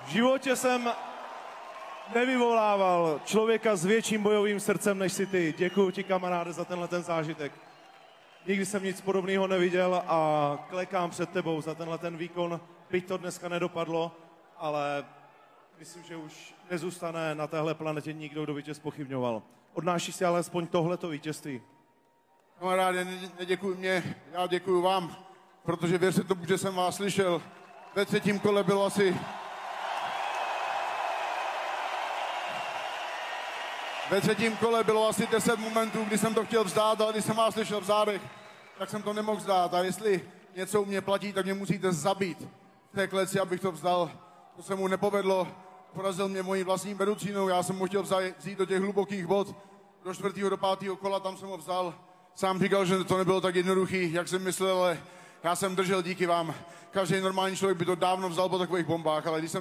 V životě jsem nevyvolával člověka s větším bojovým srdcem než si ty. Děkuji ti, kamaráde, za tenhle ten zážitek. Nikdy jsem nic podobného neviděl a klekám před tebou za tenhle ten výkon. Byť to dneska nedopadlo, ale myslím, že už nezůstane na téhle planetě nikdo, kdo by tě zpochybňoval. Odnášíš si alespoň tohleto vítězství. Kamaráde, neděkuj mě, já děkuju vám, protože věřte tomu, že jsem vás slyšel. Ve třetím kole bylo asi... Ve třetím kole bylo asi 10 momentů, kdy jsem to chtěl vzdát, ale když jsem vás slyšel v zádech, tak jsem to nemohl vzdát. A jestli něco u mě platí, tak mě musíte zabít v té kleci, abych to vzdal. To se mu nepovedlo, porazil mě mojí vlastní medicínou, já jsem ho chtěl vzít do těch hlubokých vod, do 4. do 5. kola, tam jsem ho vzal. Sám říkal, že to nebylo tak jednoduchý, jak jsem myslel, ale já jsem držel díky vám. Každý normální člověk by to dávno vzal po takových bombách, ale když jsem